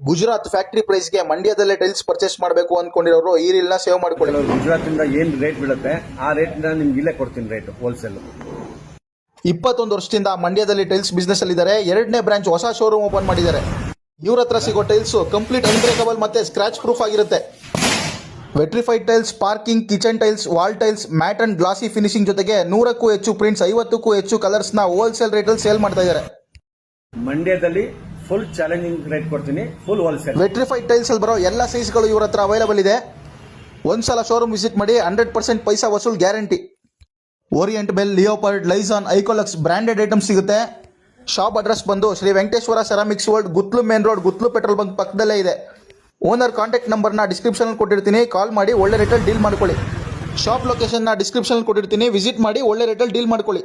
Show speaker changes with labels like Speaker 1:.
Speaker 1: Gujarat factory ಪ್ರೈಸ್ಗೆ ಮಂಡ್ಯದಲ್ಲೇ tiles purchase ಮಾಡಬೇಕು ಅನ್ಕೊಂಡಿರೋರು ಈ ರೀಲ್ನ save ಮಾಡ್ಕೊಳ್ಳಿ.
Speaker 2: ಗುಜರಾತ್ ಇಂದ ಏನ್ ರೇಟ್ ಬೀಳುತ್ತೆ ಆ ರೇಟ್ ನಿಮ್ಗೆ ಇಲ್ಲೇ ಕೊಡ್ತೀನಿ ರೇಟ್ ಹೋಲ್ಸೇಲ್.
Speaker 1: 21 ವರ್ಷದಿಂದ ಮಂಡ್ಯದಲ್ಲಿ ಟೈಲ್ಸ್ ಬಿಸ್ನೆಸ್ ಅಲ್ಲಿ ಇದ್ದಾರೆ. 2ನೇ ಬ್ರಾಂಚ್ ಹೊಸ ಶೋರೂಮ್ ಓಪನ್ ಮಾಡಿದ್ದಾರೆ. ಇವ್ರ ಹತ್ರ ಸಿಗೋ ಟೈಲ್ಸ್ ಕಂಪ್ಲೀಟ್ ಅನ್ಬ್ರೇಕಬಲ್ ಮತ್ತೆ ಸ್ಕ್ರಾಚ್ ಪ್ರೂಫ್ ಆಗಿರುತ್ತೆ. Vitrified tiles, parking, kitchen tiles, wall tiles, mat and glossy finishing ಜೊತೆಗೆ 100ಕ್ಕೂ ಹೆಚ್ಚು ಪ್ರಿಂಟ್ಸ್, 50ಕ್ಕೂ ಹೆಚ್ಚು ಕಲರ್ಸ್ ನ ಹೋಲ್ಸೇಲ್ ರೇಟ್ ಅಲ್ಲಿ ಸೇಲ್ ಮಾಡ್ತಾ ಇದ್ದಾರೆ.
Speaker 2: ಮಂಡ್ಯದಲ್ಲಿ ಫುಲ್ ಚಾಲೆಂಜಿಂಗ್ ರೇಟ್ ಕೊಡ್ತೀನಿ, ಫುಲ್ ಹೋಲ್ಸೇಲ್.
Speaker 1: ವೆಟ್ರಿಫೈಡ್ ಟೈಲ್ಸ್ ಅಲ್ಲಿ ಬರೋ ಎಲ್ಲ ಸೈಜ್ಗಳು ಇವ್ರ ಹತ್ರ ಅವೈಲೇಬಲ್ ಇದೆ. ಒಂದ್ಸಲ ಶೋರೂಮ್ ವಿಸಿಟ್ ಮಾಡಿ, 100% ಪೈಸಾ ವಸೂಲ್ ಗ್ಯಾರಂಟಿ. ಓರಿಯೆಂಟ್ ಬೆಲ್, ಲಿಯೋಪರ್ಡ್, ಲೈಸಾನ್, ಐಕೋಲಕ್ಸ್ ಬ್ರಾಂಡೆಡ್ ಐಟಮ್ಸ್ ಸಿಗುತ್ತೆ. ಶಾಪ್ ಅಡ್ರೆಸ್ ಬಂದು Shri Venkateshwara ceramics world, Gutlu main road, Gutlu petrol bunk ಪಕ್ಕದಲ್ಲೇ ಇದೆ. ಓನರ್ ಕಾಂಟ್ಯಾಕ್ಟ್ ನಂಬರ್ನ ಡಿಸ್ಕ್ರಿಪ್ಷನ್ ಕೊಟ್ಟಿರ್ತೀನಿ, ಕಾಲ್ ಮಾಡಿ ಒಳ್ಳೆ ರೇಟಲ್ಲಿ ಡೀಲ್ ಮಾಡ್ಕೊಳ್ಳಿ. ಶಾಪ್ ಲೊಕೇಶನ್ನ ಡಿಸ್ಕ್ರಿಪ್ಷನ್ ಕೊಟ್ಟಿರ್ತೀನಿ, ವಿಸಿಟ್ ಮಾಡಿ ಒಳ್ಳೆ ರೇಟಲ್ಲಿ ಡೀಲ್ ಮಾಡ್ಕೊಳ್ಳಿ.